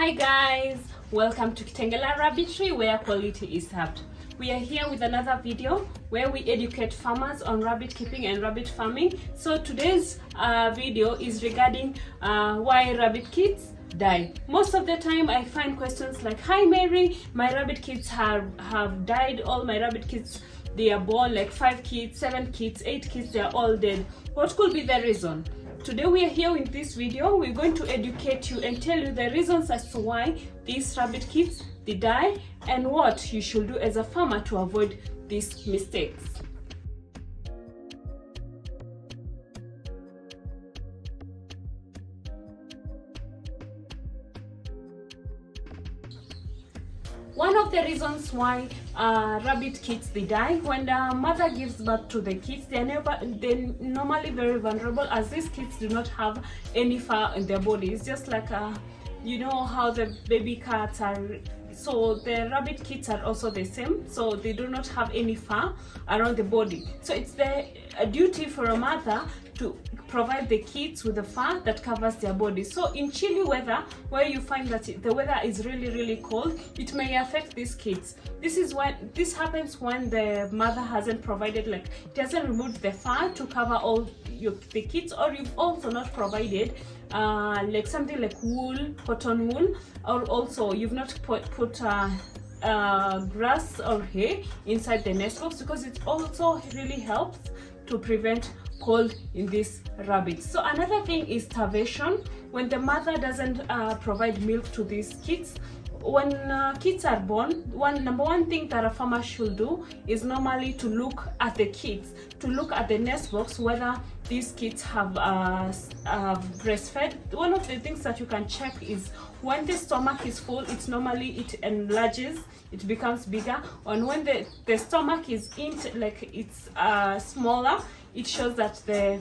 Hi guys, welcome to Kitengela Rabbitry, where quality is served. We are here with another video where we educate farmers on rabbit keeping and rabbit farming. So today's video is regarding why rabbit kids die. Most of the time I find questions like, hi Mary, my rabbit kids have died. All my rabbit kids, they are born, like 5 kids, 7 kids, 8 kids, they are all dead. What could be the reason? Today we are here in this video. We're going to educate you and tell you the reasons as to why these rabbit kids they die and what you should do as a farmer to avoid these mistakes. One of the reasons why rabbit kids they die, when the mother gives birth to the kids, they're normally very vulnerable, as these kids do not have any fur in their body. It's just like you know how the baby cats are. So the rabbit kids are also the same, so they do not have any fur around the body. So it's a duty for a mother to provide the kids with a fur that covers their body. So in chilly weather, where you find that the weather is really cold, it may affect these kids. This happens when the mother hasn't provided, like, it hasn't removed the fur to cover all the kids, or you've also not provided like something like wool, cotton wool, or also you've not put grass or hay inside the nest box, because it also really helps to prevent cold in these rabbits. So another thing is starvation. When the mother doesn't provide milk to these kids, when kids are born, number one thing that a farmer should do is normally to look at the kids, to look at the nest box whether these kids have breastfed. One of the things that you can check is when the stomach is full, it enlarges, it becomes bigger, and when the stomach is smaller, it shows that the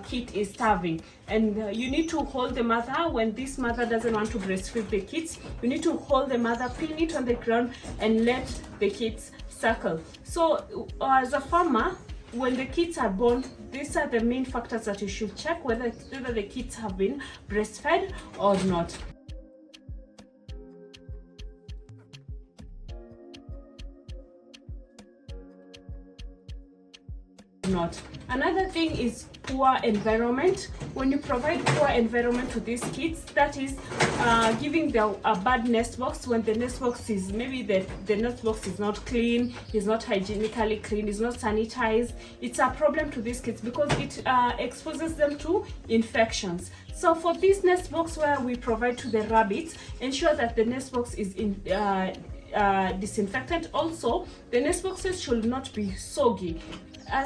kid is starving. And you need to hold the mother. When this mother doesn't want to breastfeed the kids, you need to hold the mother, pin it on the ground, and let the kids suckle. So as a farmer, when the kids are born, these are the main factors that you should check, whether the kids have been breastfed or not. Another thing is poor environment. When you provide poor environment to these kids, that is giving them a bad nest box. When the nest box is, maybe the nest box is not clean, is not hygienically clean, is not sanitized, it's a problem to these kids because it exposes them to infections. So for this nest box where we provide to the rabbits, ensure that the nest box is disinfected. Also, the nest boxes should not be soggy.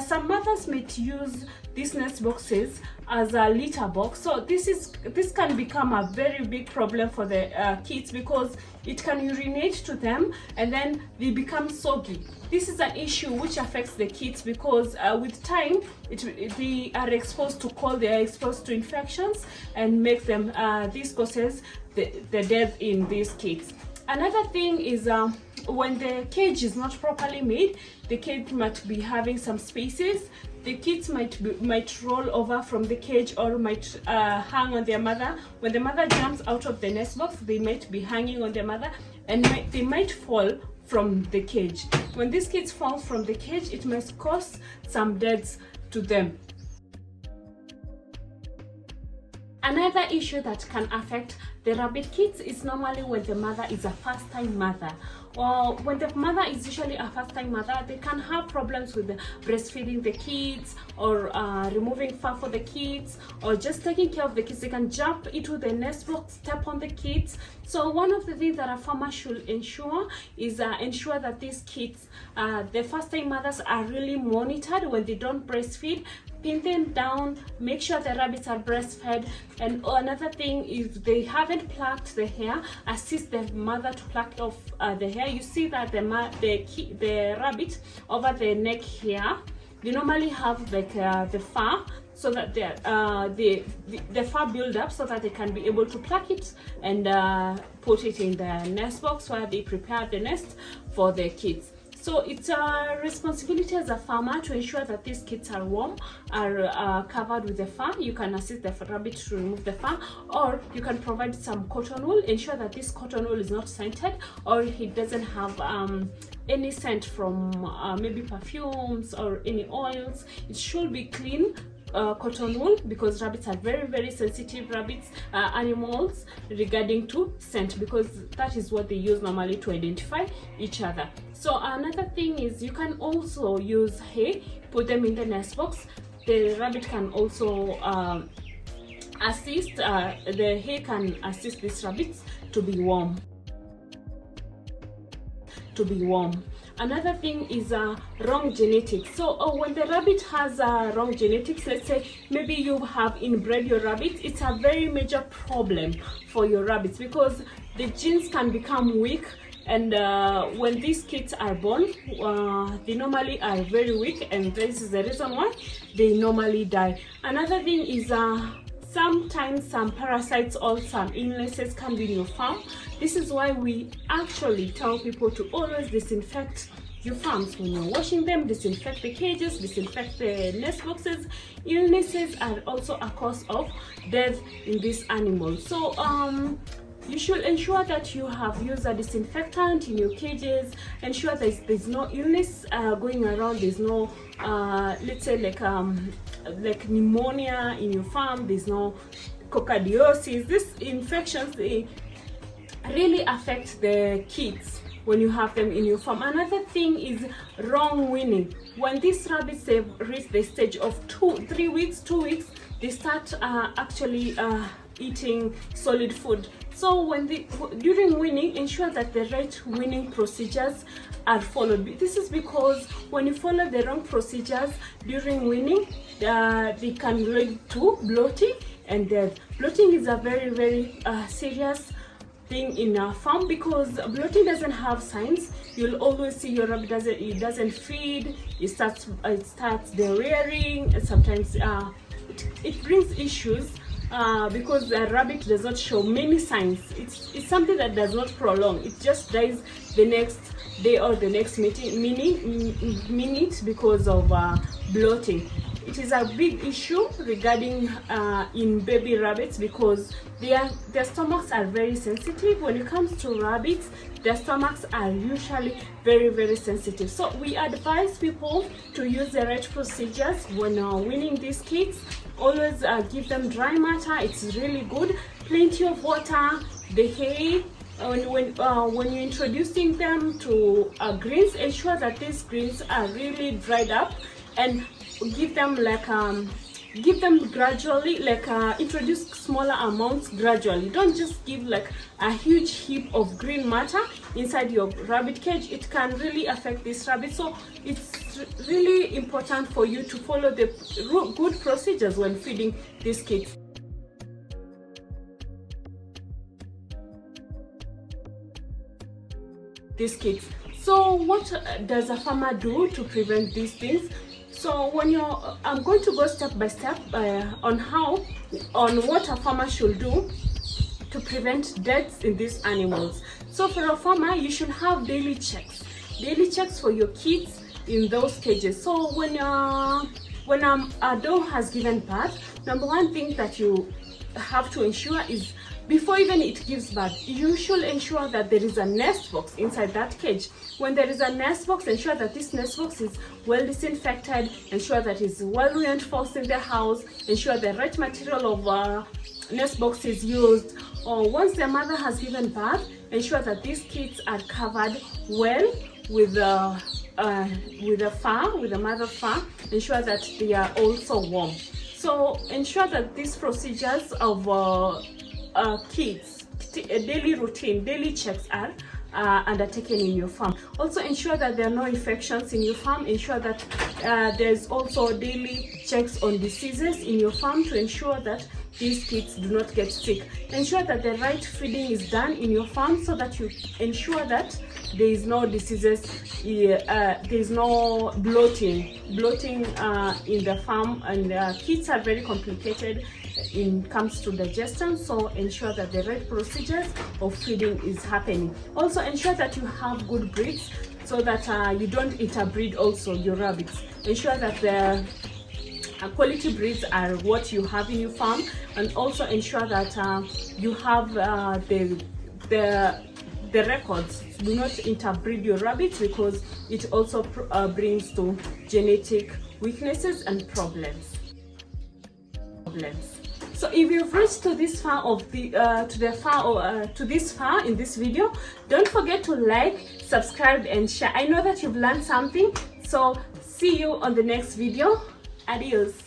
Some mothers might use these nest boxes as a litter box. So this can become a very big problem for the kids, because it can urinate to them and then they become soggy. This is an issue which affects the kids, because with time they are exposed to cold, they are exposed to infections, and make them this causes the death in these kids. Another thing is when the cage is not properly made, the cage might be having some spaces. The kids might roll over from the cage, or might hang on their mother. When the mother jumps out of the nest box, they might be hanging on their mother, and they might fall from the cage. When these kids fall from the cage, it might cause some deaths to them. Another issue that can affect the rabbit kids is normally when the mother is a first-time mother, or when the mother is usually a first-time mother, they can have problems with breastfeeding the kids, or removing fur for the kids, or just taking care of the kids. They can jump into the nest box, step on the kids. So one of the things that a farmer should ensure is ensure that these kids, the first-time mothers, are really monitored when they don't breastfeed. Pin them down, make sure the rabbits are breastfed. And another thing, if they haven't plucked the hair, assist the mother to pluck off the hair. You see that the rabbit over the neck here, they normally have like the fur, so that the fur build up, so that they can be able to pluck it and put it in the nest box where they prepare the nest for the kids. So it's a responsibility as a farmer to ensure that these kits are warm, are covered with the fur. You can assist the rabbit to remove the fur, or you can provide some cotton wool. Ensure that this cotton wool is not scented, or it doesn't have any scent from maybe perfumes or any oils. It should be clean cotton wool, because rabbits are very sensitive animals regarding to scent, because that is what they use normally to identify each other. So another thing is you can also use hay, put them in the nest box. The rabbit can also assist, the hay can assist these rabbits to be warm. Another thing is wrong genetics. So when the rabbit has wrong genetics, let's say maybe you have inbred your rabbit, it's a very major problem for your rabbits, because the genes can become weak, and when these kids are born, they normally are very weak, and this is the reason why they normally die. Another thing is sometimes some parasites or some illnesses can be in your farm. This is why we actually tell people to always disinfect your farms. When you're washing them, disinfect the cages, disinfect the nest boxes. Illnesses are also a cause of death in these animals. So you should ensure that you have used a disinfectant in your cages. Ensure that there's no illness going around. There's no let's say like pneumonia in your farm. There's no coccidiosis. These infections, they really affect the kids when you have them in your farm. Another thing is wrong weaning. When these rabbits have reached the stage of 2 weeks, they start actually eating solid food. So during weaning, ensure that the right weaning procedures are followed. This is because when you follow the wrong procedures during weaning, they can lead to bloating and death. Bloating is a very serious thing in a farm, because bloating doesn't have signs. You'll always see your rabbit doesn't feed, it starts rearing, and sometimes it brings issues because the rabbit does not show many signs. It's something that does not prolong. It just dies the next day or the next minute because of bloating. It is a big issue regarding in baby rabbits, because their stomachs are very sensitive. When it comes to rabbits, their stomachs are usually very sensitive. So we advise people to use the right procedures when weaning these kids. Always give them dry matter. It's really good. Plenty of water, the hay. When you're introducing them to greens, ensure that these greens are really dried up, and give them gradually, introduce smaller amounts gradually. Don't just give like a huge heap of green matter inside your rabbit cage. It can really affect this rabbit. So it's really important for you to follow the good procedures when feeding these kids. So what does a farmer do to prevent these things? So I'm going to go step by step on what a farmer should do to prevent deaths in these animals. So for a farmer, you should have daily checks for your kids in those cages. So when a dog has given birth, number one thing that you have to ensure is, before even it gives birth, you should ensure that there is a nest box inside that cage. When there is a nest box, ensure that this nest box is well disinfected, ensure that it's well reinforced in the house, ensure the right material of nest box is used. Or once the mother has given birth, ensure that these kids are covered well with the mother fur. Ensure that they are also warm. So ensure that these procedures of kids, daily routine, daily checks are undertaken in your farm. Also ensure that there are no infections in your farm. Ensure that there's also daily checks on diseases in your farm to ensure that these kids do not get sick. Ensure that the right feeding is done in your farm so that you ensure that there is no diseases, there is no bloating in the farm, and kids are very complicated in comes to digestion, so ensure that the right procedures of feeding is happening. Also ensure that you have good breeds. so that you don't interbreed also your rabbits. Ensure that the quality breeds are what you have in your farm, and also ensure that you have the records. Do not interbreed your rabbits, because it also brings to genetic weaknesses and problems. So if you've reached to this far of the to this far in this video, don't forget to like, subscribe and share. I know that you've learned something, so see you on the next video. Adios.